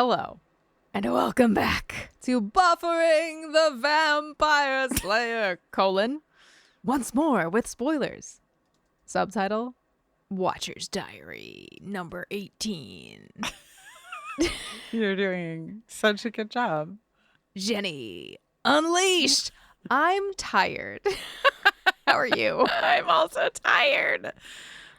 Hello, and welcome back to Buffering the Vampire Slayer, once more with spoilers. Subtitle, Watcher's Diary, number 18. You're doing such a good job. Jenny, unleashed. I'm tired. How are you? I'm also tired.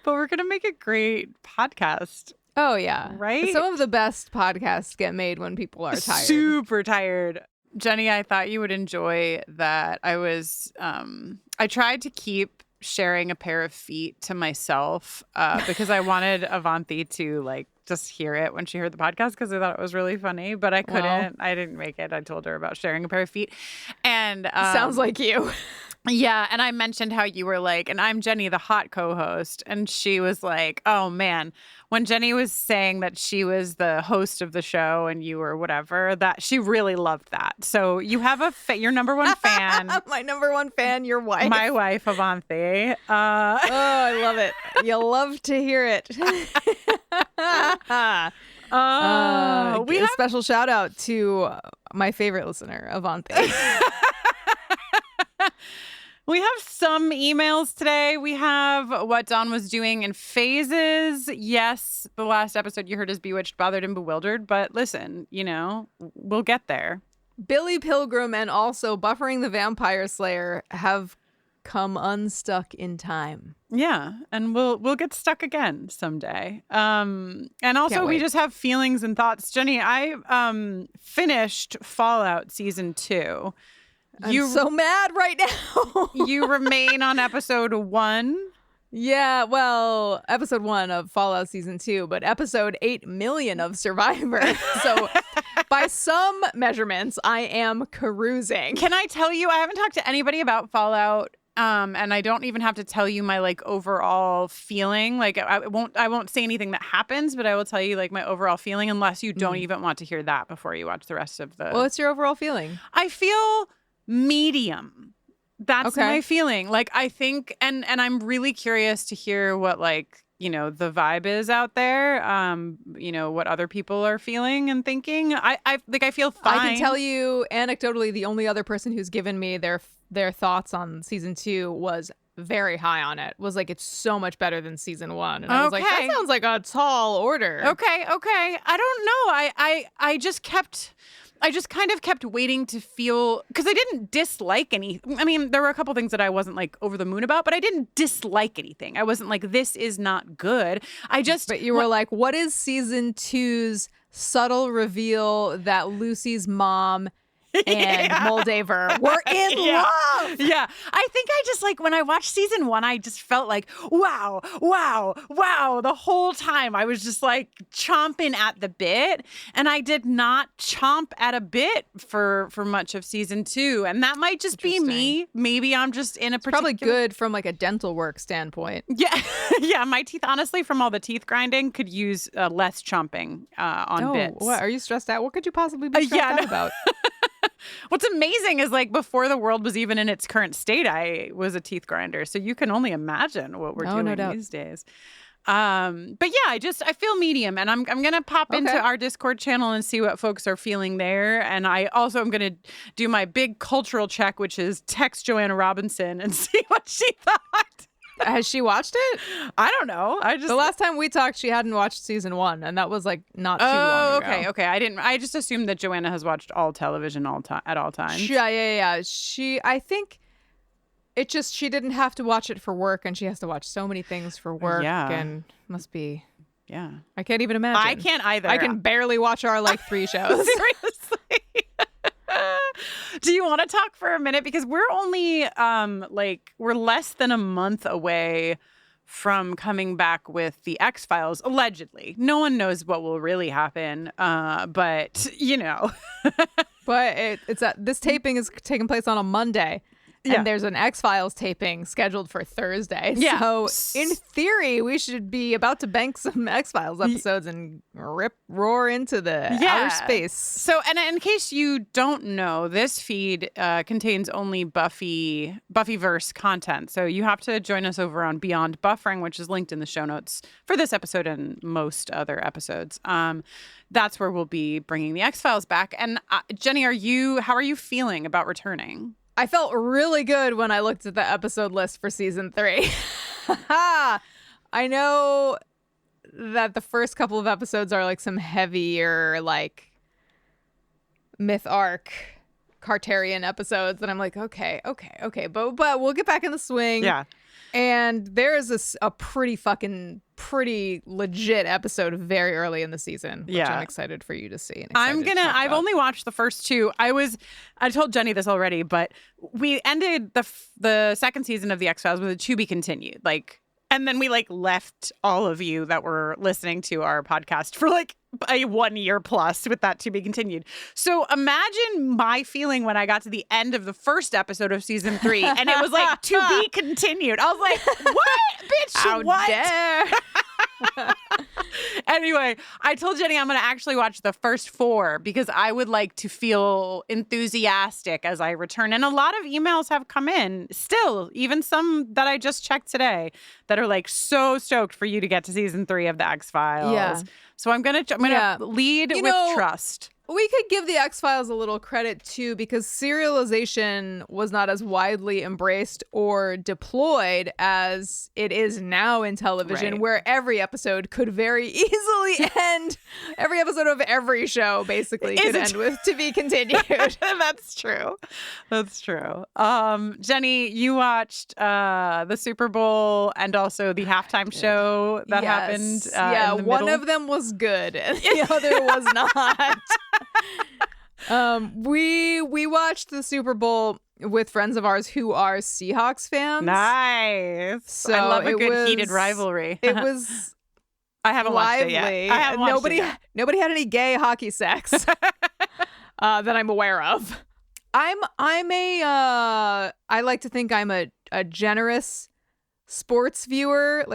But we're going to make a great podcast. Oh, yeah. Right? Some of the best podcasts get made when people are tired. Super tired. Jenny, I thought you would enjoy that. I tried to keep sharing a pair of feet to myself because I wanted Avanthi to just hear it when she heard the podcast because I thought it was really funny, but I couldn't. Well, I didn't make it. I told her about sharing a pair of feet. And sounds like you. Yeah. And I mentioned how you were like, and I'm Jenny, the hot co-host. And she was like, oh, man, when Jenny was saying that she was the host of the show and you were whatever, that she really loved that. So you have your number one fan. My number one fan, your wife. My wife, Avanthi. Oh, I love it. You'll love to hear it. We have a special shout out to my favorite listener, Avanthi. We have some emails today. We have what Dawn was doing in phases. Yes, the last episode you heard is Bewitched, Bothered, and Bewildered. But listen, we'll get there. Billy Pilgrim and also Buffering the Vampire Slayer have come unstuck in time. Yeah, and we'll get stuck again someday. And also we just have feelings and thoughts. Jenny, I finished Fallout Season 2. I'm so mad right now. You remain on episode 1. Yeah, well, episode 1 of Fallout Season 2, but episode 8 million of Survivor. So by some measurements, I am cruising. Can I tell you, I haven't talked to anybody about Fallout. And I don't even have to tell you my overall feeling. I won't say anything that happens, but I will tell you my overall feeling unless you don't even want to hear that before you watch the rest of the. Well, what's your overall feeling? I feel medium. That's my feeling. I think, and I'm really curious to hear what the vibe is out there. What other people are feeling and thinking. I feel fine. I can tell you anecdotally, the only other person who's given me their thoughts on season 2 was very high on it. Was it's so much better than season 1. And I was like, that sounds like a tall order. Okay. I don't know. I just kind of kept waiting to feel, because I didn't dislike any. I mean, there were a couple things that I wasn't over the moon about, but I didn't dislike anything. I wasn't this is not good. But you were what is season 2's subtle reveal that Lucy's mom and Moldaver were in love? Yeah. I think I just when I watched season 1, I just felt wow, the whole time. I was just chomping at the bit, and I did not chomp at a bit for much of season 2. And that might just be me. Maybe I'm just in a particular. Probably good from a dental work standpoint. Yeah. Yeah. My teeth, honestly, from all the teeth grinding, could use less chomping on bits. What? Are you stressed out? What could you possibly be stressed out about? What's amazing is before the world was even in its current state, I was a teeth grinder. So you can only imagine what we're doing these days. But yeah, I feel medium, and I'm going to pop into our Discord channel and see what folks are feeling there. And I also am going to do my big cultural check, which is text Joanna Robinson and see what she thought. Has she watched it? I don't know. The last time we talked, she hadn't watched season 1, and that was not too long ago. Okay. I just assumed that Joanna has watched all television at all times. Yeah. I think it just, she didn't have to watch it for work, and she has to watch so many things for work. Yeah. And must be. Yeah. I can't even imagine. I can't either. I can barely watch our 3 shows. Seriously. Do you want to talk for a minute? Because we're only we're less than a month away from coming back with the X-Files, allegedly. No one knows what will really happen, but But it's this taping is taking place on a Monday, And there's an X-Files taping scheduled for Thursday. So in theory, we should be about to bank some X-Files episodes and roar into the outer space. So, and in case you don't know, this feed contains only Buffyverse content. So you have to join us over on Beyond Buffering, which is linked in the show notes for this episode and most other episodes. That's where we'll be bringing the X-Files back. And Jenny, how are you feeling about returning? I felt really good when I looked at the episode list for season 3. I know that the first couple of episodes are like some heavier, like myth arc Cartarian episodes, and I'm like, okay, but we'll get back in the swing. Yeah. And there is a pretty legit episode very early in the season, which I'm excited for you to see. I've only watched the first 2. I told Jenny this already, but we ended the second season of the X-Files with a to be continued. And then we left all of you that were listening to our podcast for a 1 year plus with that to be continued. So imagine my feeling when I got to the end of the first episode of season 3 and it was to be continued. I was like, what, bitch? How what? Dare? Anyway, I told Jenny I'm going to actually watch the first 4 because I would like to feel enthusiastic as I return. And a lot of emails have come in still, even some that I just checked today that are so stoked for you to get to season 3 of the X-Files. Yeah. So I'm gonna lead with trust. We could give the X-Files a little credit, too, because serialization was not as widely embraced or deployed as it is now in television, where every episode could very easily end. Every episode of every show, basically, could end with to be continued. That's true. That's true. Jenny, you watched the Super Bowl and also the halftime show that happened. One of them was good, and the other was not. We watched the Super Bowl with friends of ours who are Seahawks fans. Nice. So I love a good heated rivalry. It was I haven't lively. watched it yet. I haven't watched it yet. Nobody had any gay hockey sex that I'm aware of. I like to think I'm a generous sports viewer,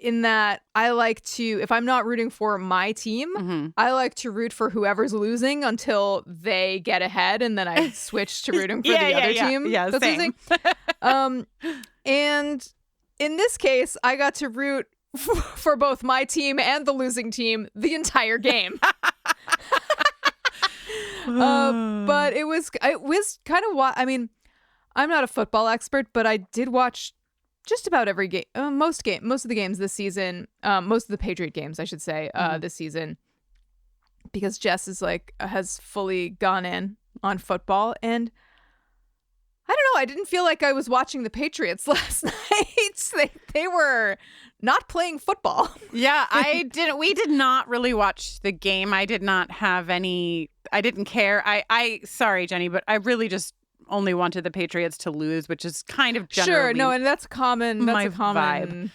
in that I like to, if I'm not rooting for my team, I like to root for whoever's losing until they get ahead, and then I switch to rooting for the other team that's same. losing. And in this case, I got to root for both my team and the losing team the entire game. But it was kind of I'm not a football expert, but I did watch just about every game, most of the games this season, most of the Patriot games, I should say, this season, because Jess is has fully gone in on football, and I don't know, I didn't feel like I was watching the Patriots last night. They were not playing football. Yeah, we did not really watch the game. I did not have any. I didn't care. Sorry, Jenny, but I really just only wanted the Patriots to lose, which is kind of generally and that's common. That's my a common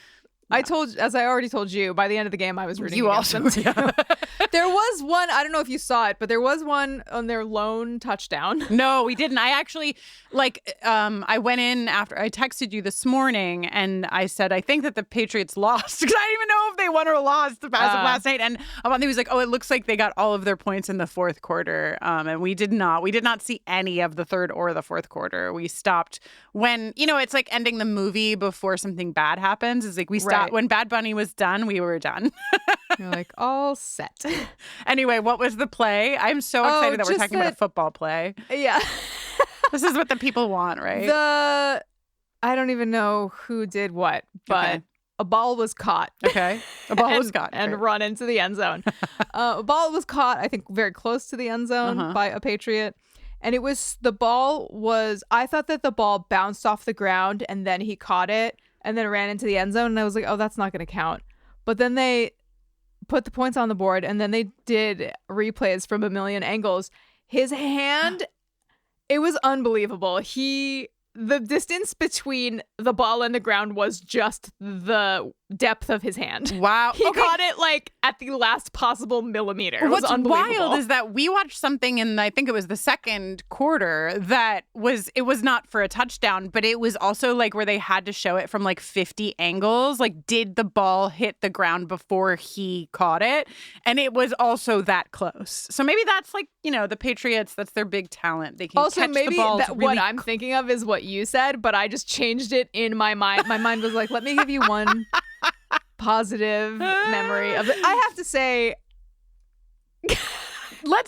vibe. As I already told you, by the end of the game, I was rooting you against also, them too. There was one, I don't know if you saw it, but there was one on their lone touchdown. No, we didn't. I actually, I went in after I texted you this morning and I said, I think that the Patriots lost because I didn't even know if they won or lost as of last night. And he was like, oh, it looks like they got all of their points in the fourth quarter. And we did not. We did not see any of the third or the fourth quarter. We stopped when, it's like ending the movie before something bad happens. It's like we stopped. When Bad Bunny was done, we were done. You're all set. Anyway, what was the play? I'm so excited that we're talking about a football play. Yeah. This is what the people want, right? I don't even know who did what, but a ball was caught. Okay. A ball was caught. And run into the end zone. A ball was caught, I think, very close to the end zone by a Patriot. And I thought that the ball bounced off the ground and then he caught it and then ran into the end zone. And I was like, oh, that's not going to count. But then they put the points on the board and then they did replays from a million angles. His hand, it was unbelievable. the distance between the ball and the ground was just the depth of his hand. Wow. He caught it like at the last possible millimeter. It was unbelievable. What's wild is that we watched something in, I think it was the second quarter, it was not for a touchdown, but it was also like where they had to show it from like 50 angles. Like, did the ball hit the ground before he caught it? And it was also that close. So maybe that's like, the Patriots, that's their big talent. They can also, catch maybe the ball. What I'm thinking of is what you said, but I just changed it in my mind. My mind was like, let me give you one positive memory of it. I have to say,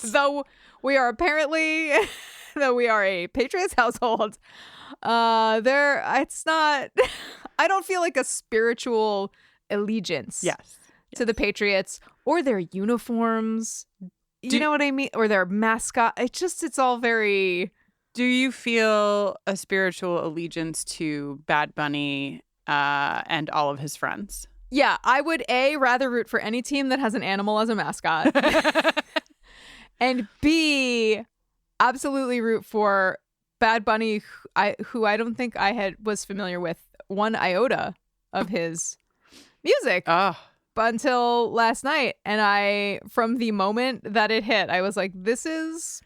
though we are a Patriots household, it's not, I don't feel like a spiritual allegiance to the Patriots or their uniforms. You know what I mean? Or their mascot. It's all very... Do you feel a spiritual allegiance to Bad Bunny and all of his friends? Yeah, I would rather root for any team that has an animal as a mascot. And B, absolutely root for Bad Bunny, who I don't think I was familiar with one iota of his music. Oh. But until last night. And from the moment that it hit, I was like, this is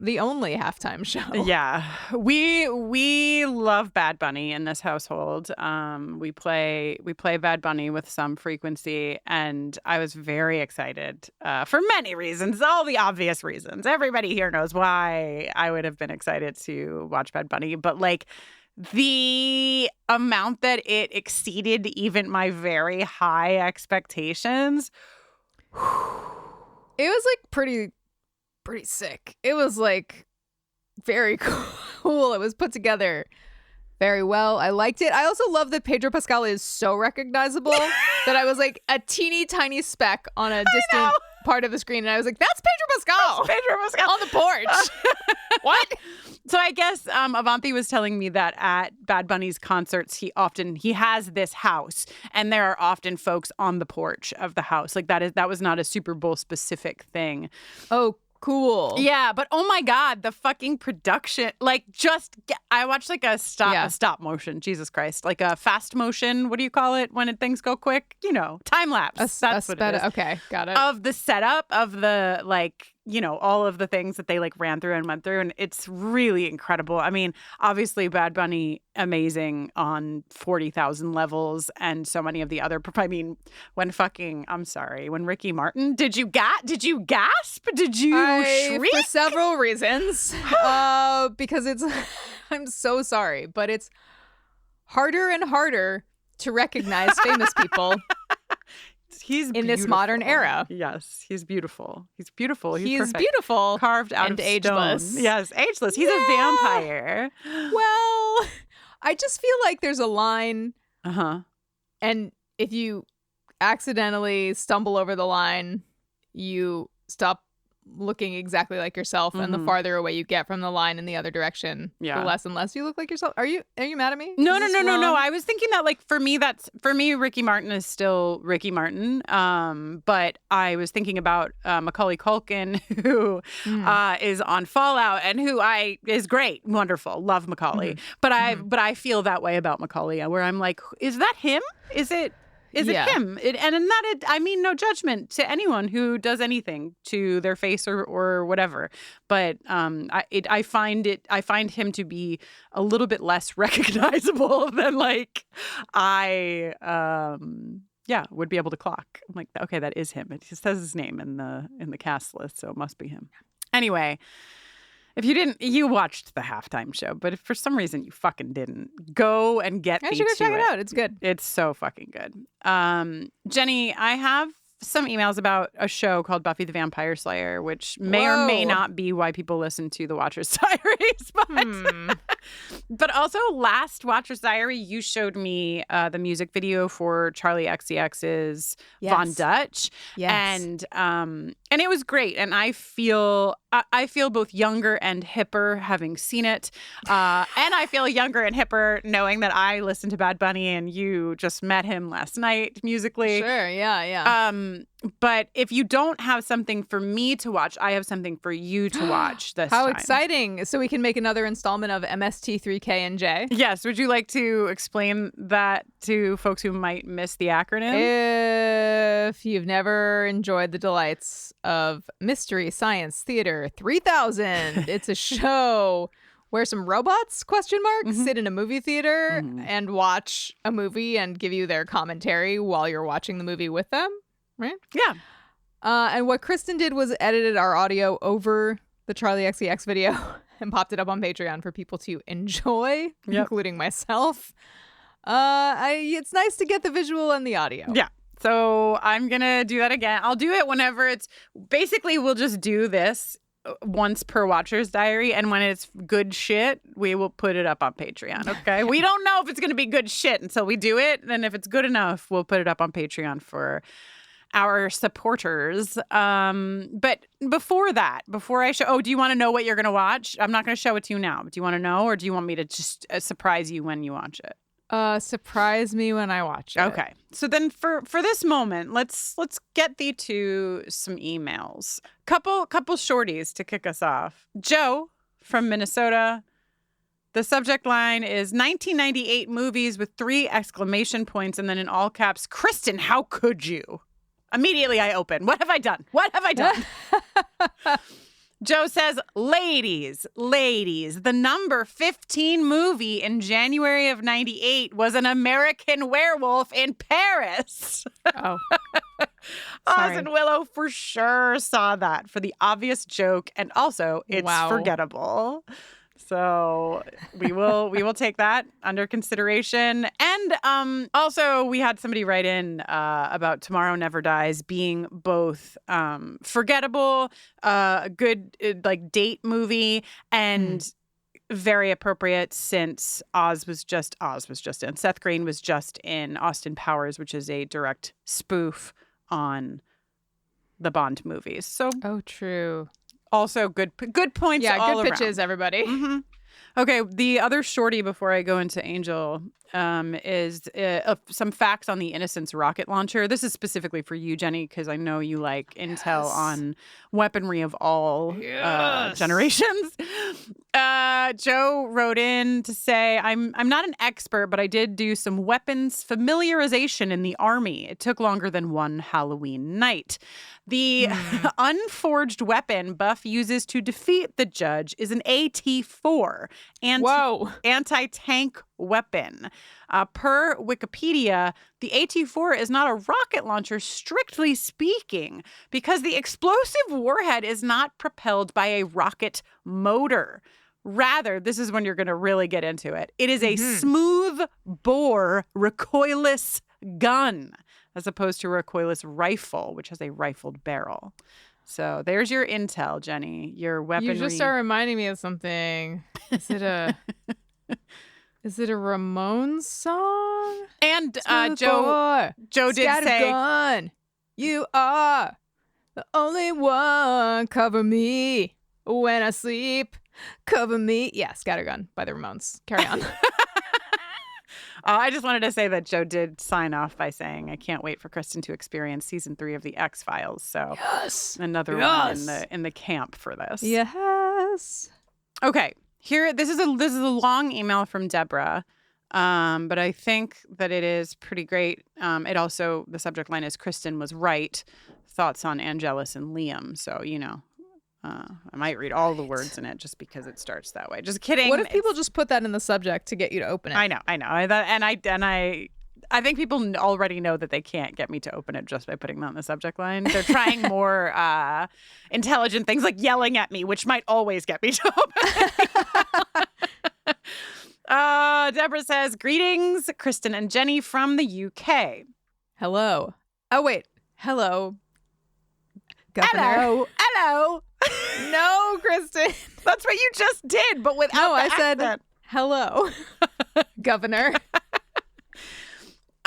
the only halftime show. Yeah. We love Bad Bunny in this household. We play Bad Bunny with some frequency, and I was very excited for many reasons, all the obvious reasons. Everybody here knows why I would have been excited to watch Bad Bunny, but like the amount that it exceeded even my very high expectations. It was like pretty sick. It was like very cool. It was put together very well. I liked it. I also love that Pedro Pascal is so recognizable that I was like a teeny tiny speck on a distant part of the screen, and I was like, that's Pedro Pascal. That's Pedro Pascal on the porch. What? So I guess Avanti was telling me that at Bad Bunny's concerts, he has this house, and there are often folks on the porch of the house. Like that was not a Super Bowl specific thing. Oh, cool. Yeah, but oh my God, the fucking production. Like I watched like a stop motion, Jesus Christ. Like a fast motion, what do you call it when things go quick? Time lapse. That's what it is. Okay, got it. Of the setup of the all of the things that they like ran through and went through. And it's really incredible. I mean, obviously Bad Bunny, amazing on 40,000 levels, and so many of the other, when Ricky Martin, did you gasp? Did you shriek? For several reasons. Because I'm so sorry, but it's harder and harder to recognize famous people. He's in this modern era. Yes, he's beautiful. He's beautiful. He's beautiful. Carved out and of ageless. Stone. Yes, ageless. He's a vampire. Well, I just feel like there's a line. And if you accidentally stumble over the line, you stop looking exactly like yourself, and the farther away you get from the line in the other direction, the less and less you look like yourself. Are you mad at me? No. I was thinking that like for me Ricky Martin is still Ricky Martin. But I was thinking about Macaulay Culkin, who is on Fallout, and who is great, wonderful, love Macaulay. But I feel that way about Macaulay, where I'm like, is that him? Is it him? I mean, no judgment to anyone who does anything to their face or whatever. But I find him to be a little bit less recognizable than like I would be able to clock. I'm like, okay, that is him. It just says his name in the cast list, so it must be him. Anyway. If you watched the halftime show, but if for some reason you fucking didn't, go and get I should go check it out. It's good. It's so fucking good. Jenny, I have some emails about a show called Buffy the Vampire Slayer, which may or may not be why people listen to the Watcher's Diaries. But also last Watcher's Diary, you showed me the music video for Charlie XCX's Von Dutch. Yes. And And it was great. And I feel both younger and hipper having seen it. And I feel younger and hipper knowing that I listened to Bad Bunny and you just met him last night musically. Sure, yeah. But if you don't have something for me to watch, I have something for you to watch this How time. exciting. So we can make another installment of MST3K&J. Yes. Would you like to explain that to folks who might miss the acronym? If you've never enjoyed the delights of Mystery Science Theater 3000, it's a show where some robots, sit in a movie theater and watch a movie and give you their commentary while you're watching the movie with them. Right? Yeah. And what Kristin did was edited our audio over the Charlie XCX video and popped it up on Patreon for people to enjoy, including myself. It's nice to get the visual and the audio. Yeah. So I'm going to do that again. I'll do it whenever it's basically we'll just do this once per Watcher's Diary. And when it's good shit, we will put it up on Patreon. Okay. We don't know if it's going to be good shit until we do it. And if it's good enough, we'll put it up on Patreon for our supporters. But before I show, do you want to know what you're going to watch? I'm not going to show it to you now. But do you want to know, or do you want me to just surprise you when you watch it? Surprise me when I watch it. Okay. So then for this moment, let's get thee to some emails. Couple shorties to kick us off. Joe from Minnesota. The subject line is 1998 movies with 3 exclamation points and then in all caps, Kristin, how could you? Immediately I open. What have I done? What have I done? Joe says, ladies, the number 15 movie in January of 98 was An American Werewolf in Paris. Oh. Oz and Willow for sure saw that for the obvious joke, and also it's forgettable. So we will take that under consideration. And also we had somebody write in about Tomorrow Never Dies being both forgettable, a good date movie, and very appropriate since Oz was just in. Seth Green was just in Austin Powers, which is a direct spoof on the Bond movies. So true. Also, good points. Yeah, all good around. pitches, everybody. Mm-hmm. Okay, the other shorty before I go into Angel is some facts on the Innocence rocket launcher. This is specifically for you, Jenny, because I know you like intel on weaponry of all generations. Joe wrote in to say, I'm not an expert, but I did do some weapons familiarization in the Army. It took longer than one Halloween night. The unforged weapon Buff uses to defeat the judge is an AT-4, anti-tank weapon. Per Wikipedia, the AT-4 is not a rocket launcher, strictly speaking, because the explosive warhead is not propelled by a rocket motor. Rather, this is when you're going to really get into it. It is a smooth bore recoilless gun, as opposed to a recoilless rifle, which has a rifled barrel. So there's your intel, Jenny. Your weaponry. You just are reminding me of something. Is it a Ramones song? And Joe did say, gun, you are the only one. Cover me when I sleep. Cover me. Yeah, Scattergun by the Ramones. Carry on. I just wanted to say that Joe did sign off by saying, I can't wait for Kristin to experience season 3 of the X-Files. So another one in the camp for this. Yes. Okay. This is a long email from Deborah, but I think that it is pretty great. It also, the subject line is Kristin was right. Thoughts on Angelus and Liam. So, I might read all the words in it just because it starts that way. Just kidding. What if people just put that in the subject to get you to open it? I know. I think people already know that they can't get me to open it just by putting that in the subject line. They're trying more intelligent things like yelling at me, which might always get me to open it. Deborah says, greetings, Kristin and Jenny from the UK. Hello. Oh, wait. Hello. Governor. Hello. No, Kristin. That's what you just did, but without the accent. Said hello, Governor.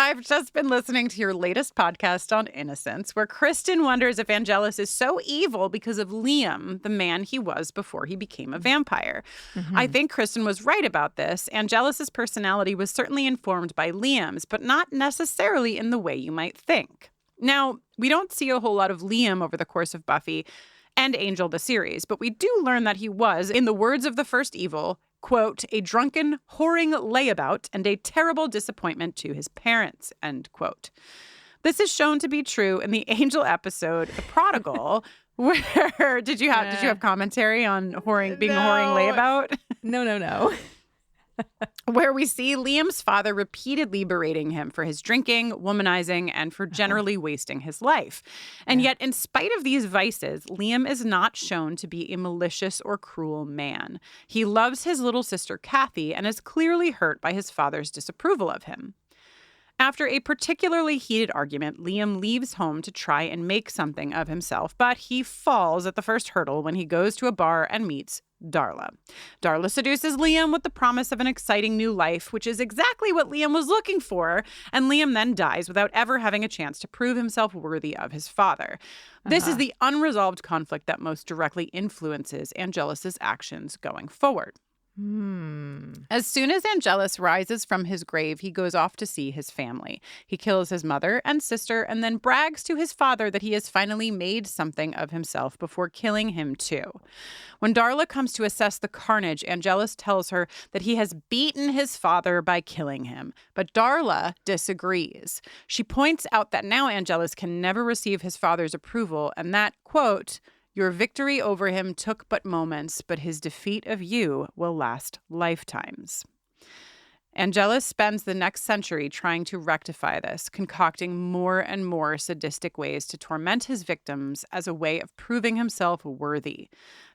I've just been listening to your latest podcast on innocence, where Kristin wonders if Angelus is so evil because of Liam, the man he was before he became a vampire. I think Kristin was right about this. Angelus's personality was certainly informed by Liam's, but not necessarily in the way you might think. Now, we don't see a whole lot of Liam over the course of Buffy and Angel the series, but we do learn that he was, in the words of the first evil, quote, a drunken, whoring layabout and a terrible disappointment to his parents, end quote. This is shown to be true in the Angel episode, The Prodigal, where did you have commentary on being a whoring layabout? No. Where we see Liam's father repeatedly berating him for his drinking, womanizing, and for generally wasting his life. And yet, in spite of these vices, Liam is not shown to be a malicious or cruel man. He loves his little sister, Kathy, and is clearly hurt by his father's disapproval of him. After a particularly heated argument, Liam leaves home to try and make something of himself, but he falls at the first hurdle when he goes to a bar and meets Darla. Darla seduces Liam with the promise of an exciting new life, which is exactly what Liam was looking for, and Liam then dies without ever having a chance to prove himself worthy of his father. This is the unresolved conflict that most directly influences Angelus's actions going forward. As soon as Angelus rises from his grave, he goes off to see his family. He kills his mother and sister and then brags to his father that he has finally made something of himself before killing him too. When Darla comes to assess the carnage, Angelus tells her that he has beaten his father by killing him. But Darla disagrees. She points out that now Angelus can never receive his father's approval and that, quote, your victory over him took but moments, but his defeat of you will last lifetimes. Angelus spends the next century trying to rectify this, concocting more and more sadistic ways to torment his victims as a way of proving himself worthy.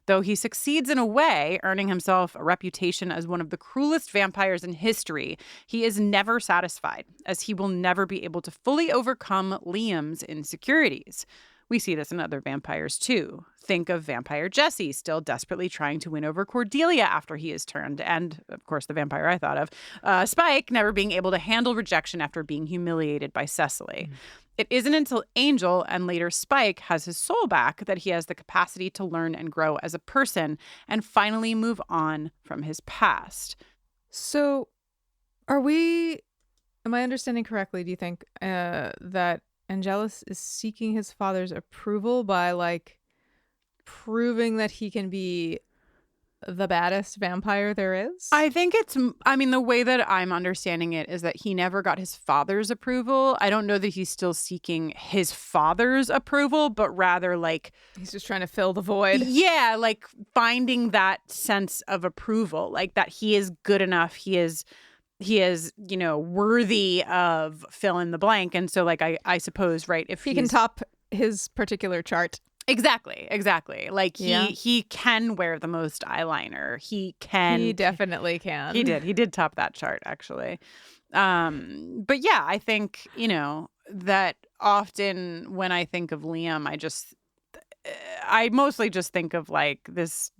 Though he succeeds in a way, earning himself a reputation as one of the cruelest vampires in history, he is never satisfied, as he will never be able to fully overcome Liam's insecurities. We see this in other vampires, too. Think of vampire Jesse, still desperately trying to win over Cordelia after he is turned. And, of course, the vampire I thought of, Spike, never being able to handle rejection after being humiliated by Cecily. It isn't until Angel and later Spike has his soul back that he has the capacity to learn and grow as a person and finally move on from his past. So, am I understanding correctly, do you think, that Angelus is seeking his father's approval by, like, proving that he can be the baddest vampire there is? I think the way that I'm understanding it is that he never got his father's approval. I don't know that he's still seeking his father's approval, but rather, like, he's just trying to fill the void. Yeah, like, finding that sense of approval, like, that he is good enough, he is, worthy of fill in the blank. And so, like, I suppose, right, if he can top his particular chart. Exactly. Like, he can wear the most eyeliner. He definitely can. He did top that chart, actually. But yeah, I think, that often when I think of Liam, I mostly just think of, like, this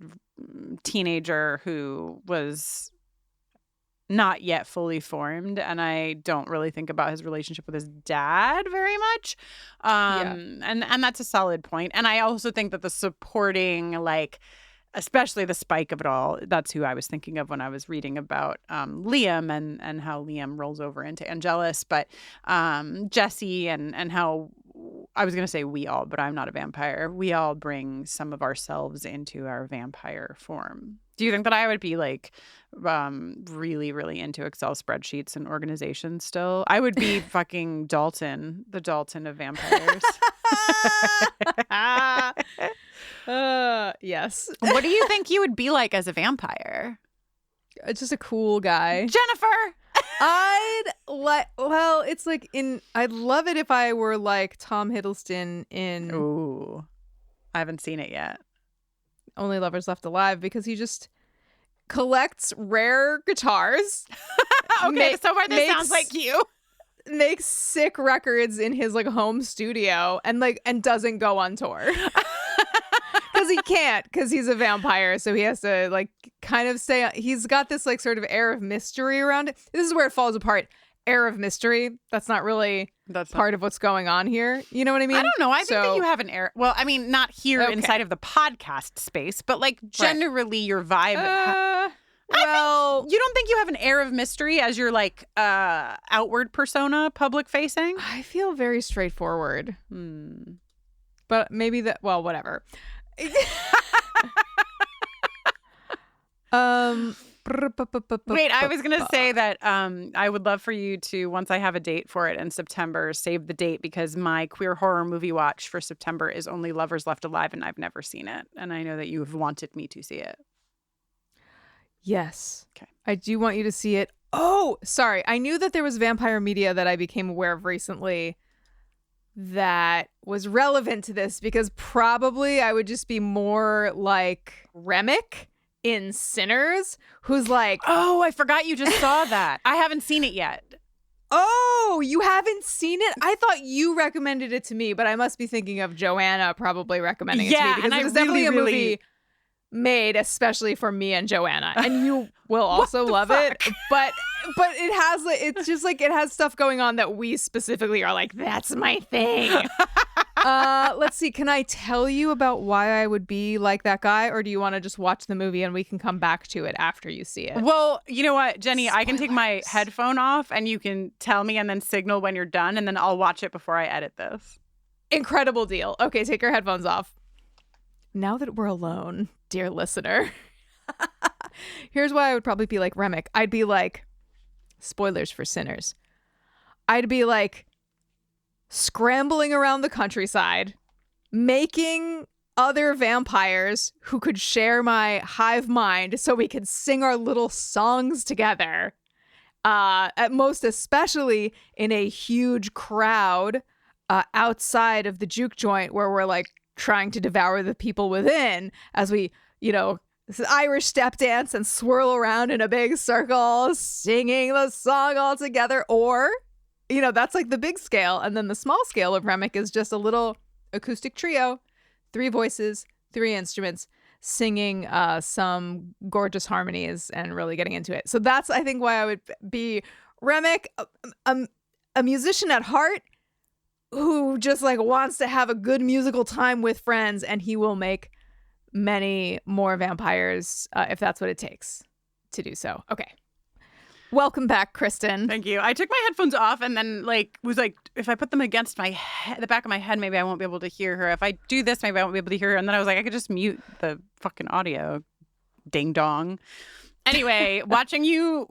teenager who was not yet fully formed, and I don't really think about his relationship with his dad very much. And that's a solid point. And I also think that the supporting, like, especially the Spike of it all, that's who I was thinking of when I was reading about Liam and how Liam rolls over into Angelus. But Jesse and how, I was going to say we all, but I'm not a vampire. We all bring some of ourselves into our vampire form. Do you think that I would be, like, really, really into Excel spreadsheets and organizations still? I would be fucking Dalton, the Dalton of vampires. Yes. What do you think you would be like as a vampire? Just a cool guy. Jennifer! I'd love it if I were like Tom Hiddleston in... Ooh, I haven't seen it yet. Only Lovers Left Alive, because he just collects rare guitars. Okay, so far this sounds like you. Makes sick records in his, like, home studio and doesn't go on tour. Because he can't, because he's a vampire, so he has to, like, kind of stay. He's got this, like, sort of air of mystery around it. This is where it falls apart. air of mystery. That's not really part of what's going on here. You know what I mean? I don't know. I think that you have an air. Well, I mean, not here inside of the podcast space, but like generally your vibe. Well, you don't think you have an air of mystery as your like outward persona, public facing? I feel very straightforward. But maybe whatever. Wait, I was going to say that I would love for you to, once I have a date for it in September, save the date because my queer horror movie watch for September is Only Lovers Left Alive, and I've never seen it. And I know that you have wanted me to see it. Yes. Okay. I do want you to see it. Oh, sorry. I knew that there was vampire media that I became aware of recently that was relevant to this because probably I would just be more like Remick in Sinners, who's like, oh, I forgot you just saw that. I haven't seen it yet. Oh, you haven't seen it? I thought you recommended it to me, but I must be thinking of Joanna probably recommending it to me because it was definitely a movie made especially for me and Joanna, and you will also love it. But it has it's just like it has stuff going on that we specifically are like, that's my thing. Let's see. Can I tell you about why I would be like that guy, or do you want to just watch the movie and we can come back to it after you see it? Well, you know what, Jenny, I can take my headphone off and you can tell me and then signal when you're done, and then I'll watch it before I edit this. Incredible deal. Okay, take your headphones off. Now that we're alone, dear listener, here's why I would probably be like Remick. I'd be like, spoilers for Sinners. I'd be like scrambling around the countryside, making other vampires who could share my hive mind so we could sing our little songs together. At most especially in a huge crowd outside of the juke joint where we're like trying to devour the people within as we, this Irish step dance and swirl around in a big circle, singing the song all together. Or, that's like the big scale. And then the small scale of Remick is just a little acoustic trio, 3 voices, 3 instruments, singing some gorgeous harmonies and really getting into it. So that's, I think, why I would be Remick, a musician at heart, who just like wants to have a good musical time with friends, and he will make many more vampires if that's what it takes to do so. Okay. Welcome back, Kristin. Thank you. I took my headphones off and then was like, if I put them against the back of my head, maybe I won't be able to hear her. If I do this, maybe I won't be able to hear her. And then I was like, I could just mute the fucking audio. Ding dong. Anyway, watching you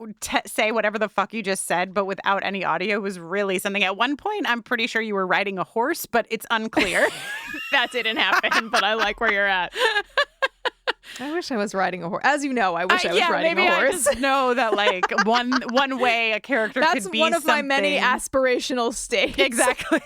say whatever the fuck you just said, but without any audio was really something. At one point, I'm pretty sure you were riding a horse, but it's unclear. That didn't happen, but I like where you're at. I wish I was riding a horse. As you know, I wish I was riding a horse. I just know that like one way a character could be. That's one of my many aspirational states. Exactly.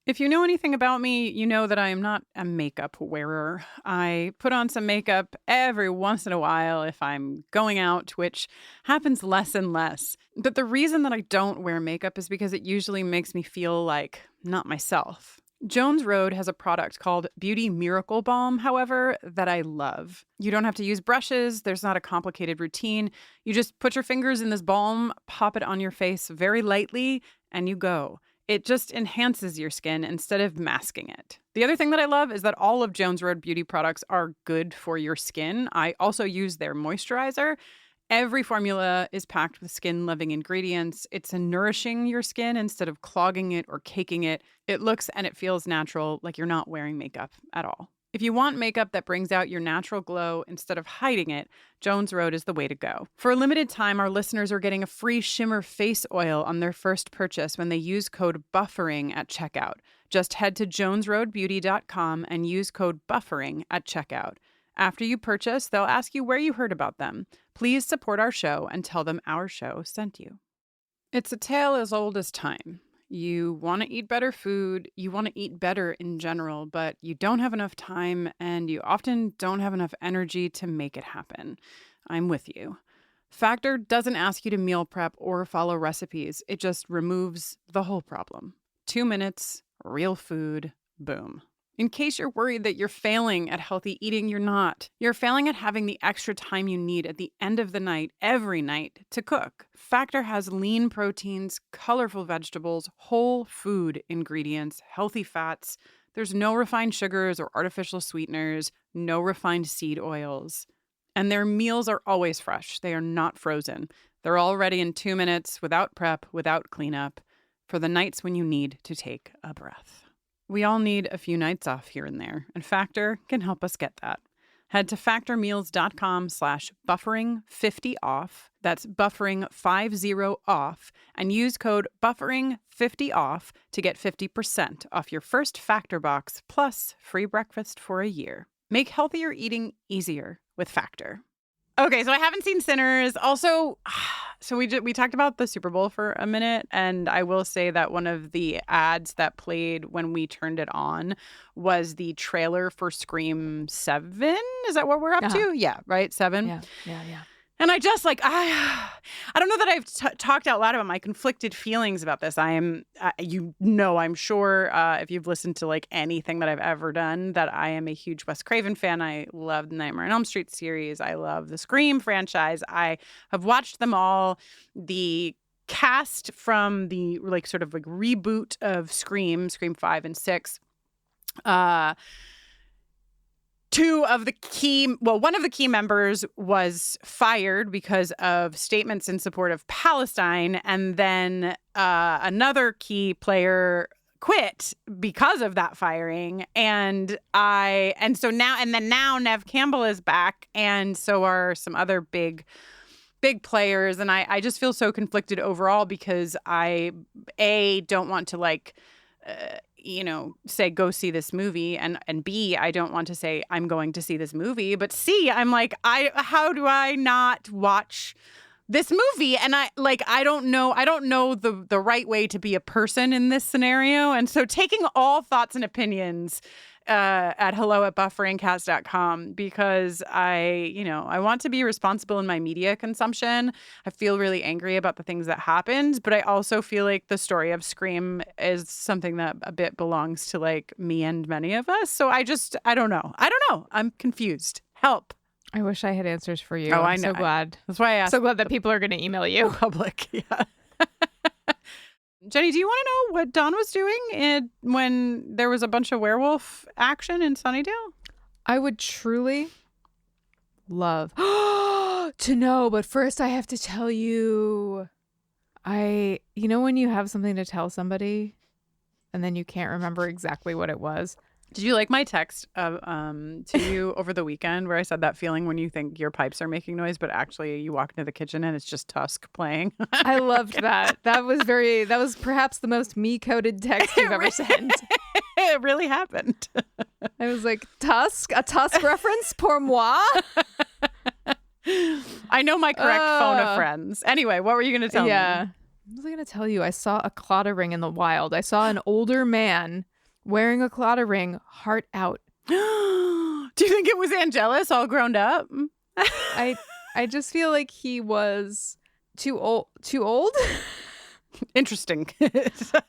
If you know anything about me, you know that I am not a makeup wearer. I put on some makeup every once in a while if I'm going out, which happens less and less. But the reason that I don't wear makeup is because it usually makes me feel like not myself. Jones Road has a product called Beauty Miracle Balm, however, that I love. You don't have to use brushes. There's not a complicated routine. You just put your fingers in this balm, pop it on your face very lightly, and you go. It just enhances your skin instead of masking it. The other thing that I love is that all of Jones Road beauty products are good for your skin. I also use their moisturizer. Every formula is packed with skin-loving ingredients. It's nourishing your skin instead of clogging it or caking it. It looks and it feels natural, like you're not wearing makeup at all. If you want makeup that brings out your natural glow instead of hiding it, Jones Road is the way to go. For a limited time, our listeners are getting a free shimmer face oil on their first purchase when they use code BUFFERING at checkout. Just head to jonesroadbeauty.com and use code BUFFERING at checkout. After you purchase, they'll ask you where you heard about them. Please support our show and tell them our show sent you. It's a tale as old as time. You want to eat better food, you want to eat better in general, but you don't have enough time and you often don't have enough energy to make it happen. I'm with you. Factor doesn't ask you to meal prep or follow recipes. It just removes the whole problem. 2 minutes, real food, boom. In case you're worried that you're failing at healthy eating, you're not. You're failing at having the extra time you need at the end of the night, every night, to cook. Factor has lean proteins, colorful vegetables, whole food ingredients, healthy fats. There's no refined sugars or artificial sweeteners, no refined seed oils. And their meals are always fresh. They are not frozen. They're all ready in 2 minutes, without prep, without cleanup, for the nights when you need to take a breath. We all need a few nights off here and there, and Factor can help us get that. Head to factormeals.com/buffering50off. That's buffering50off, and use code buffering50off to get 50% off your first Factor box plus free breakfast for a year. Make healthier eating easier with Factor. Okay, so I haven't seen Sinners. Also, so we talked about the Super Bowl for a minute, and I will say that one of the ads that played when we turned it on was the trailer for Scream 7. Is that what we're up to? Yeah, right? 7? Yeah. And I just I don't know that I've talked out loud about my conflicted feelings about this. I am, I'm sure if you've listened to anything that I've ever done, that I am a huge Wes Craven fan. I love the Nightmare on Elm Street series. I love the Scream franchise. I have watched them all. The cast from the reboot of Scream 5 and 6. One of the key members was fired because of statements in support of Palestine, and then another key player quit because of that firing. And now Nev Campbell is back, and so are some other big players, and I just feel so conflicted overall because I don't want to say go see this movie, and B, I don't want to say I'm going to see this movie, but C, I'm how do I not watch this movie? And I don't know the right way to be a person in this scenario. And so taking all thoughts and opinions at hello@bufferingcast.com, because I want to be responsible in my media consumption. I feel really angry about the things that happened, but I also feel like the story of Scream is something that a bit belongs to me and many of us. So I don't know. I'm confused. Help. I wish I had answers for you. Oh, I'm so glad. That's why I asked. So glad that people are going to email you. Public, yeah. Jenny, do you want to know what Dawn was doing when there was a bunch of werewolf action in Sunnydale? I would truly love to know, but first I have to tell you. When you have something to tell somebody and then you can't remember exactly what it was? Did you like my text to you over the weekend where I said that feeling when you think your pipes are making noise, but actually you walk into the kitchen and it's just Tusk playing? I loved that. That was perhaps the most me-coded text you've ever sent. It really happened. I was like, Tusk? A Tusk reference? Pour moi? I know my correct phone of friends. Anyway, what were you going to tell me? Yeah. What was I going to tell you? I saw a clotter ring in the wild. I saw an older man wearing a clotter ring, heart out. Do you think it was Angelus all grown up? I just feel like he was too old. Interesting.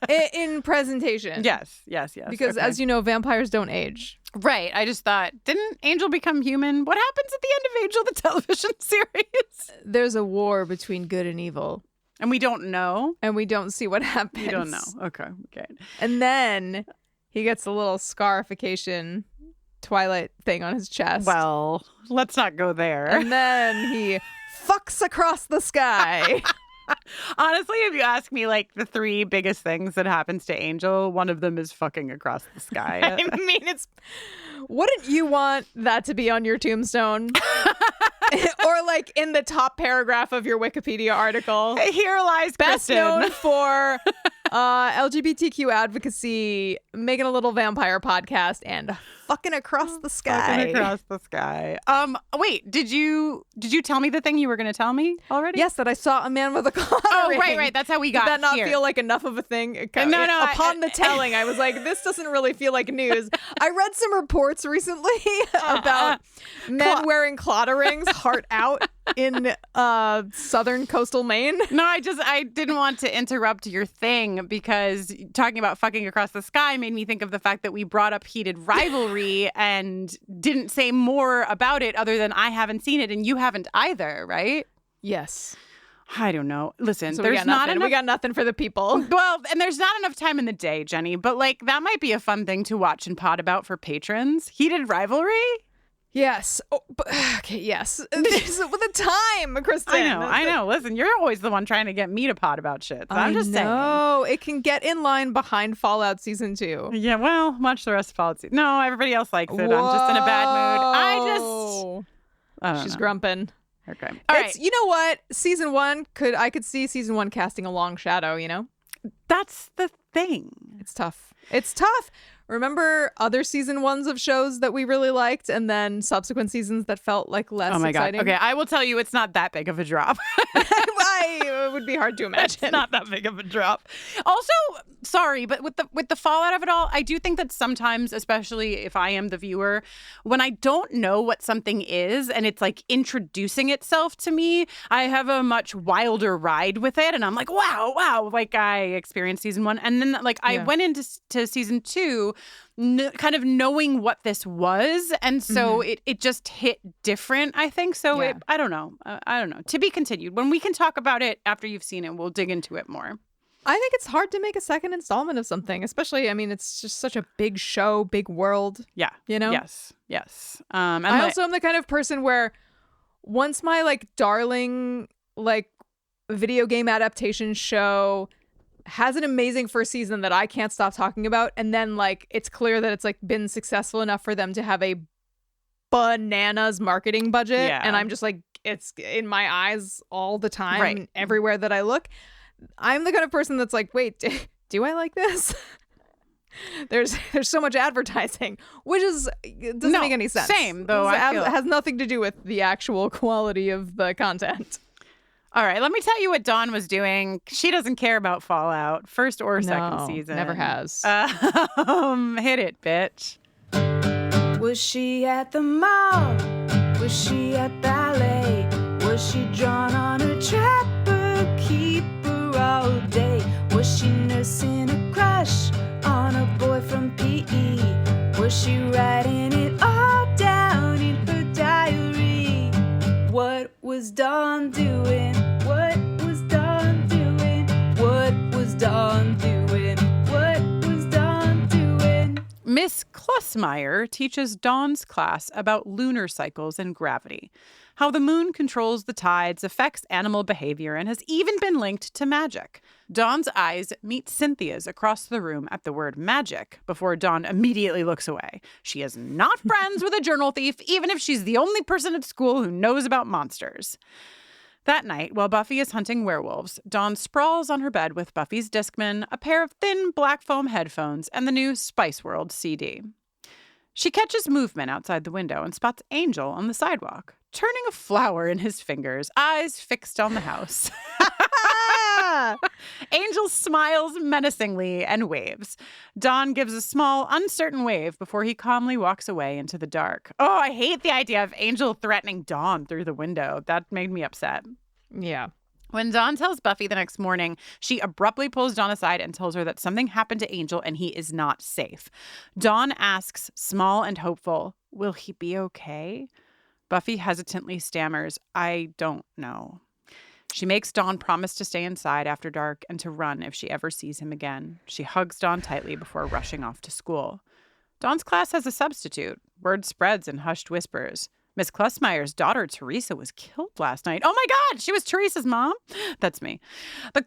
in presentation. Yes. Because as you know, vampires don't age. Right. I just thought, didn't Angel become human? What happens at the end of Angel, the television series? There's a war between good and evil. And we don't know? And we don't see what happens. We don't know. Okay. And then he gets a little scarification Twilight thing on his chest. Well, let's not go there. And then he fucks across the sky. Honestly, if you ask me the 3 biggest things that happens to Angel, one of them is fucking across the sky. I mean, wouldn't you want that to be on your tombstone? Or in the top paragraph of your Wikipedia article. Here lies Best Kristin. known for LGBTQ advocacy, making a little vampire podcast, and fucking across the sky. Fucking across the sky. Wait, did you tell me the thing you were going to tell me already? Yes, that I saw a man with a clotter ring. Right. That's how we got here. Did that not feel like enough of a thing? No. Upon the telling, I was like, this doesn't really feel like news. I read some reports recently about men wearing clotter rings, heart out. in southern coastal Maine. No, I didn't want to interrupt your thing because talking about fucking across the sky made me think of the fact that we brought up heated rivalry and didn't say more about it other than I haven't seen it and you haven't either, right? Yes. I don't know. Listen, so there's not enough. We got nothing for the people. Well, and there's not enough time in the day, Jenny. But like that might be a fun thing to watch and pod about for patrons. Heated rivalry. Yes. Oh, but, okay. Yes. With the time, Kristin. I know. Listen, you're always the one trying to get me to pod about shit. So I'm just saying. No, it can get in line behind Fallout Season 2. Yeah. Well, watch the rest of Fallout Season. No, everybody else likes it. Whoa. I'm just in a bad mood. I don't She's know. grumping. Okay. All right. You know what? Season 1 I could see Season 1 casting a long shadow, you know? That's the thing. It's tough. It's tough. Remember other season 1s of shows that we really liked and then subsequent seasons that felt like less exciting? God. Okay, I will tell you it's not that big of a drop. It would be hard to imagine. It's not that big of a drop. Also, sorry, but with the fallout of it all, I do think that sometimes, especially if I am the viewer, when I don't know what something is and it's like introducing itself to me, I have a much wilder ride with it. And I'm like, wow, like I experienced season 1. And then like I went into season 2 kind of knowing what this was. And so it just hit different, I think. So I don't know. I don't know. To be continued. When we can talk about it after you've seen it, we'll dig into it more. I think it's hard to make a second installment of something, especially, I mean, it's just such a big show, big world. Yeah. You know? Yes. And I also am the kind of person where once my like darling like video game adaptation show has an amazing first season that I can't stop talking about, and then like it's clear that it's like been successful enough for them to have a bananas marketing budget, and I'm just like, it's in my eyes all the time, everywhere that I look. I'm the kind of person that's like, wait, do I like this? There's so much advertising, which doesn't make any sense. Same though. It has nothing to do with the actual quality of the content. All right, let me tell you what Dawn was doing. She doesn't care about Fallout, first or second season. Never has. Hit it, bitch. Was she at the mall? Was she at ballet? Was she drawn on a trapper keeper all day? Was she nursing a crush on a boy from PE? Was she writing it all down in her diary? What was Dawn doing? What was Dawn doing? What was Dawn doing? What was Dawn doing? Miss Klussmeyer teaches Dawn's class about lunar cycles and gravity, how the moon controls the tides, affects animal behavior, and has even been linked to magic. Dawn's eyes meet Cynthia's across the room at the word magic before Dawn immediately looks away. She is not friends with a journal thief, even if she's the only person at school who knows about monsters. That night, while Buffy is hunting werewolves, Dawn sprawls on her bed with Buffy's Discman, a pair of thin black foam headphones, and the new Spice World CD. She catches movement outside the window and spots Angel on the sidewalk, turning a flower in his fingers, eyes fixed on the house. Angel smiles menacingly and waves. Dawn gives a small, uncertain wave before he calmly walks away into the dark. Oh, I hate the idea of Angel threatening Dawn through the window. That made me upset. Yeah. When Dawn tells Buffy the next morning, she abruptly pulls Dawn aside and tells her that something happened to Angel and he is not safe. Dawn asks, small and hopeful, will he be okay? Buffy hesitantly stammers, I don't know. She makes Dawn promise to stay inside after dark and to run if she ever sees him again. She hugs Dawn tightly before rushing off to school. Dawn's class has a substitute. Word spreads in hushed whispers. Miss Klussmeyer's daughter, Teresa, was killed last night. Oh my God, she was Teresa's mom? That's me. The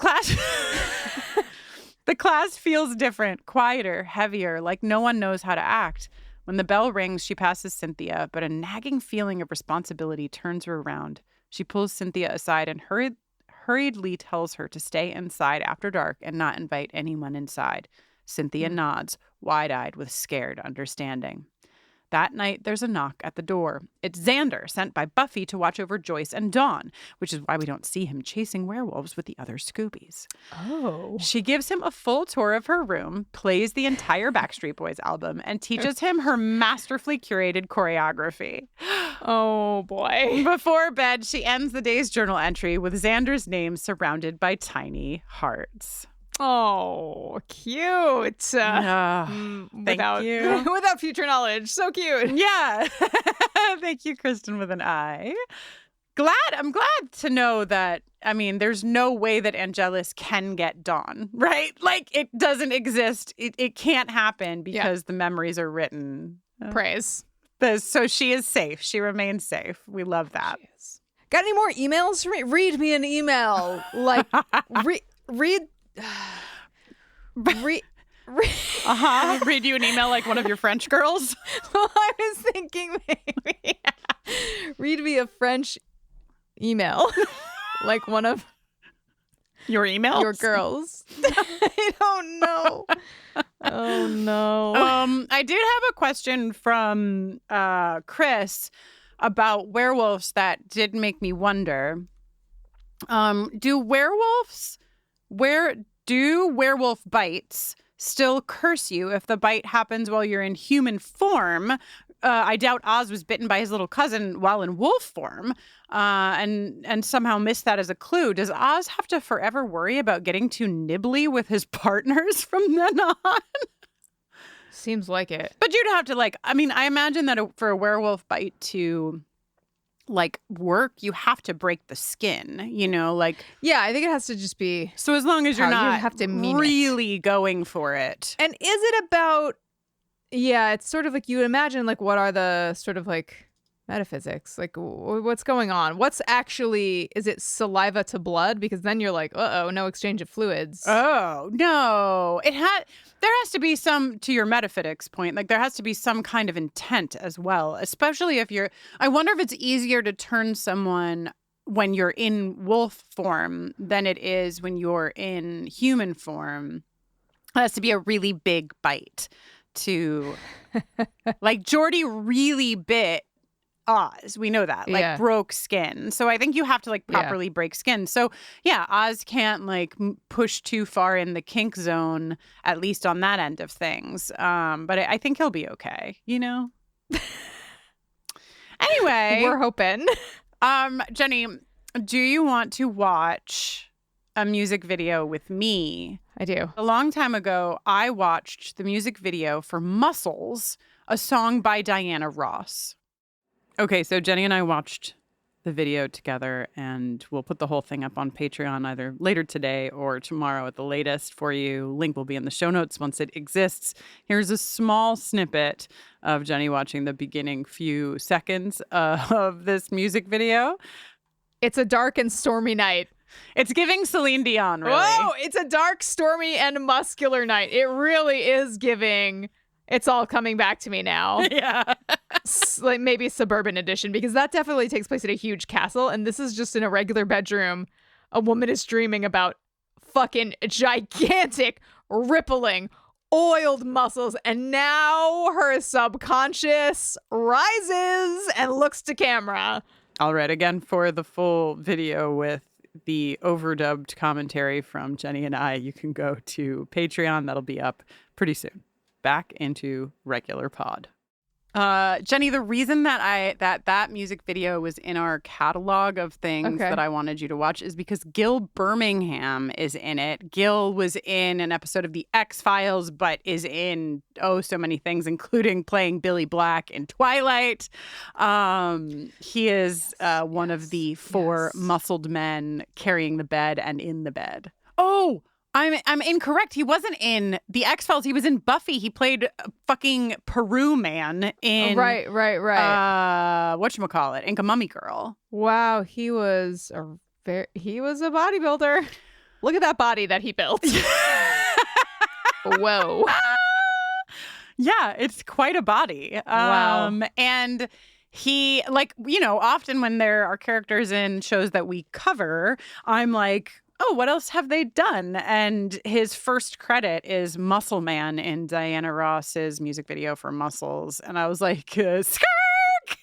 class feels different, quieter, heavier, like no one knows how to act. When the bell rings, she passes Cynthia, but a nagging feeling of responsibility turns her around. She pulls Cynthia aside and hurriedly tells her to stay inside after dark and not invite anyone inside. Cynthia nods, wide-eyed with scared understanding. That night, there's a knock at the door. It's Xander, sent by Buffy to watch over Joyce and Dawn, which is why we don't see him chasing werewolves with the other Scoobies. Oh. She gives him a full tour of her room, plays the entire Backstreet Boys album, and teaches him her masterfully curated choreography. Oh, boy. Before bed, she ends the day's journal entry with Xander's name surrounded by tiny hearts. Oh, cute. Thank you. Without future knowledge. So cute. Yeah. Thank you, Kristin, with an I. I'm glad to know that, I mean, there's no way that Angelus can get Dawn, right? Like, it doesn't exist. It can't happen because the memories are written. Praise. So she is safe. She remains safe. We love that. Got any more emails for me? Read me an email. Like, read... Read you an email like one of your French girls? Well, I was thinking maybe read me a French email like one of your emails, your girls. I don't know. Oh no. I did have a question from Chris about werewolves that did make me wonder. Do werewolf bites still curse you if the bite happens while you're in human form? I doubt Oz was bitten by his little cousin while in wolf form and somehow missed that as a clue. Does Oz have to forever worry about getting too nibbly with his partners from then on? Seems like it. But you'd have to I imagine that for a werewolf bite to work, you have to break the skin, Yeah, I think it has to just be. So as long as you're not have to mean really going for it. And is it about, it's sort of like you imagine, what are the sort of metaphysics? What's going on? What's actually, is it saliva to blood? Because then you're like, uh-oh, no exchange of fluids. Oh, no. There has to be some, to your metaphysics point, there has to be some kind of intent as well, especially if I wonder if it's easier to turn someone when you're in wolf form than it is when you're in human form. It has to be a really big bite to, Geordie really bit Oz. We know that, broke skin. So I think you have to properly break skin. So yeah, Oz can't push too far in the kink zone, at least on that end of things. But I think he'll be okay, Anyway. We're hoping. Jenny, do you want to watch a music video with me? I do. A long time ago, I watched the music video for Muscles, a song by Diana Ross. Okay, so Jenny and I watched the video together, and we'll put the whole thing up on Patreon either later today or tomorrow at the latest for you. Link will be in the show notes once it exists. Here's a small snippet of Jenny watching the beginning few seconds of this music video. It's a dark and stormy night. It's giving Celine Dion, really. Whoa, it's a dark, stormy, and muscular night. It really is giving. It's all coming back to me now. Yeah. Maybe Suburban Edition, because that definitely takes place at a huge castle, and this is just in a regular bedroom. A woman is dreaming about fucking gigantic, rippling, oiled muscles, and now her subconscious rises and looks to camera. All right, again, for the full video with the overdubbed commentary from Jenny and I, you can go to Patreon. That'll be up pretty soon. Back into regular pod. Jenny, the reason that that music video was in our catalog of things that I wanted you to watch is because Gil Birmingham is in it. Gil was in an episode of The X-Files, but is in so many things, including playing Billy Black in Twilight. He is one of the four muscled men carrying the bed and in the bed. Oh, I'm incorrect. He wasn't in The X-Files. He was in Buffy. He played fucking Peru Man in right. Whatchamacallit, Inca Mummy Girl. Wow, he was a bodybuilder. Look at that body that he built. Whoa. Yeah, it's quite a body. Wow. And he, often when there are characters in shows that we cover, I'm like, oh, what else have they done? And his first credit is Muscle Man in Diana Ross's music video for Muscles. And I was like, Skirk!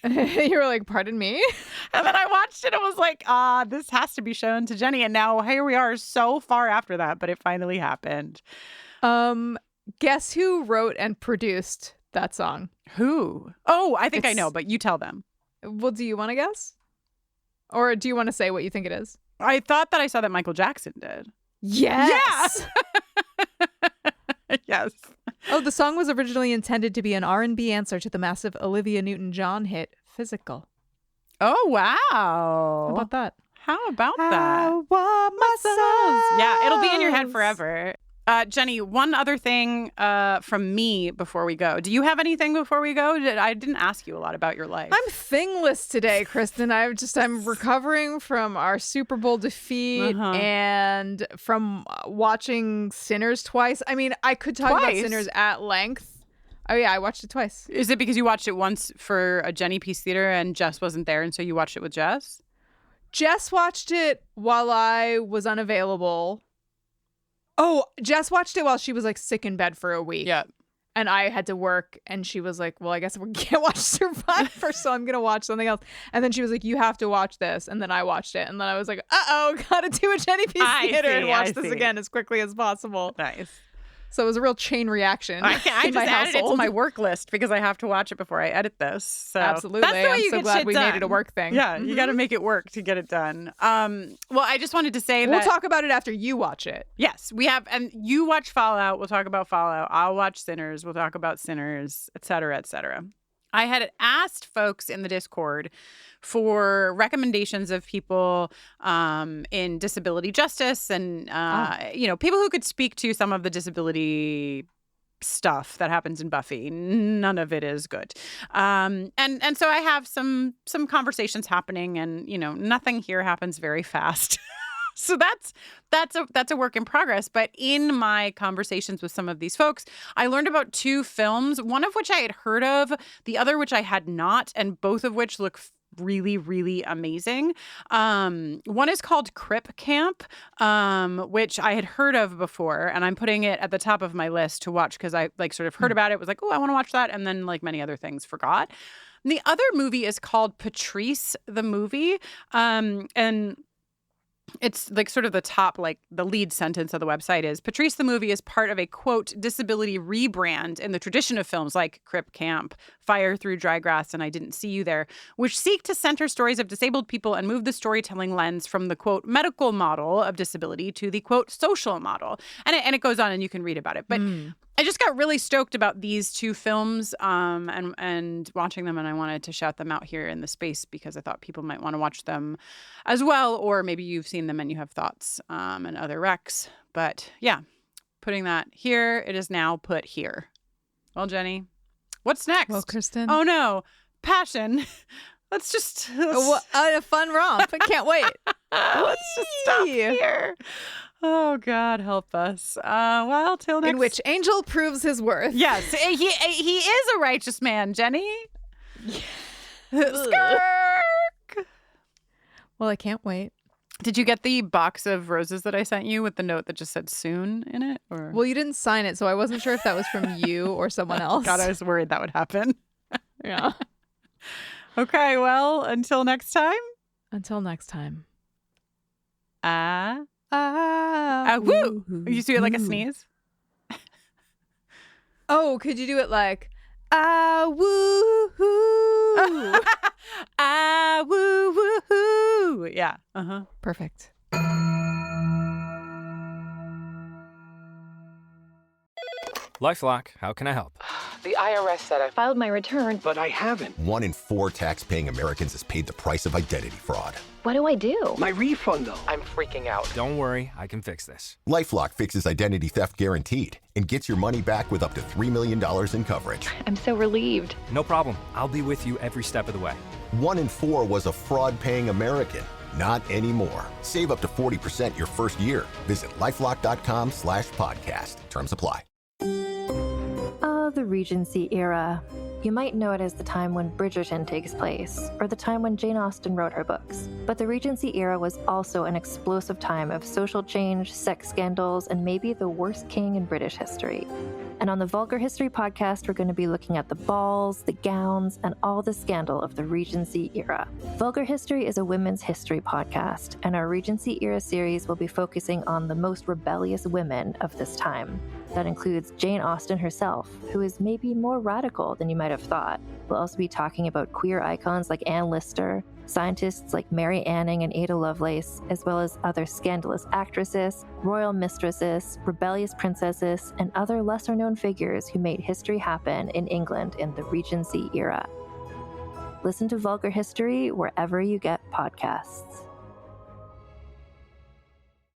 You were like, pardon me? And then I watched it and was like, this has to be shown to Jenny. And now here we are so far after that, but it finally happened. Guess who wrote and produced that song? Who? Oh, I think I know, but you tell them. Well, do you want to guess? Or do you want to say what you think it is? I thought that I saw that Michael Jackson did. Yes. Yeah. Yes. Oh, the song was originally intended to be an R&B answer to the massive Olivia Newton-John hit, Physical. Oh, wow. How about that? How about that? I want myself. Yeah, it'll be in your head forever. Jenny, one other thing from me before we go. Do you have anything before we go? I didn't ask you a lot about your life. I'm thingless today, Kristen. I'm recovering from our Super Bowl defeat and from watching Sinners twice. I mean, I could talk about Sinners at length. Oh, yeah, I watched it twice. Is it because you watched it once for a Jenny Piece Theater and Jess wasn't there, and so you watched it with Jess? Jess watched it while I was unavailable. Oh, Jess watched it while she was like sick in bed for a week. Yeah. And I had to work and she was like, well, I guess we can't watch Survivor, so I'm going to watch something else. And then she was like, you have to watch this. And then I watched it. And then I was like, got to do a Jenny Piece Theater and watch this again as quickly as possible. Nice. So it was a real chain reaction. I just added it to my work list because I have to watch it before I edit this. So absolutely. That's the way I'm you so get glad shit we done. made it a work thing. Yeah, you got to make it work to get it done. Well, I just wanted to say that we'll talk about it after you watch it. Yes, we have. And you watch Fallout. We'll talk about Fallout. I'll watch Sinners. We'll talk about Sinners, et cetera, et cetera. I had asked folks in the Discord for recommendations of people in disability justice and, people who could speak to some of the disability stuff that happens in Buffy. None of it is good. And so I have some conversations happening and, nothing here happens very fast. So that's a work in progress. But in my conversations with some of these folks, I learned about two films, one of which I had heard of, the other which I had not, and both of which look really, really amazing. One is called Crip Camp, which I had heard of before, and I'm putting it at the top of my list to watch because I sort of heard about it, was like, oh, I want to watch that, and then like many other things, forgot. And the other movie is called Patrice the Movie, and it's like sort of the top, like the lead sentence of the website is Patrice the Movie is part of a, quote, disability rebrand in the tradition of films like Crip Camp, Fire Through Dry Grass, and I Didn't See You There, which seek to center stories of disabled people and move the storytelling lens from the, quote, medical model of disability to the, quote, social model. And it goes on and you can read about it. But I just got really stoked about these two films and watching them, and I wanted to shout them out here in the space because I thought people might want to watch them as well, or maybe you've seen them and you have thoughts and other recs. But yeah, putting that here, it is now put here. Well, Jenny, what's next? Well, Kristen. Oh no, Passion. A fun romp. I can't wait. Let's just stop here. Oh, God, help us. Well, till next. In which Angel proves his worth. Yes, he is a righteous man, Jenny. Skirk. Well, I can't wait. Did you get the box of roses that I sent you with the note that just said soon in it? Or? Well, you didn't sign it, so I wasn't sure if that was from you or someone else. God, I was worried that would happen. Yeah. Okay, well, until next time. Until next time. Woo! You do it like a sneeze? Oh, could you do it like, woo-hoo? Woo-hoo. Yeah. Perfect. LifeLock, how can I help? The IRS said I filed my return, but I haven't. 1 in 4 tax-paying Americans has paid the price of identity fraud. What do I do? My refund, though. I'm freaking out. Don't worry, I can fix this. LifeLock fixes identity theft guaranteed and gets your money back with up to $3 million in coverage. I'm so relieved. No problem. I'll be with you every step of the way. 1 in 4 was a fraud-paying American. Not anymore. Save up to 40% your first year. Visit LifeLock.com/podcast. Terms apply. The Regency era. You might know it as the time when Bridgerton takes place, or the time when Jane Austen wrote her books. But the Regency era was also an explosive time of social change, sex scandals, and maybe the worst king in British history. And on the Vulgar History podcast, we're going to be looking at the balls, the gowns, and all the scandal of the Regency era. Vulgar History is a women's history podcast, and our Regency era series will be focusing on the most rebellious women of this time. That includes Jane Austen herself, who is maybe more radical than you might have thought. We'll also be talking about queer icons like Anne Lister, scientists like Mary Anning and Ada Lovelace, as well as other scandalous actresses, royal mistresses, rebellious princesses, and other lesser-known figures who made history happen in England in the Regency era. Listen to Vulgar History wherever you get podcasts.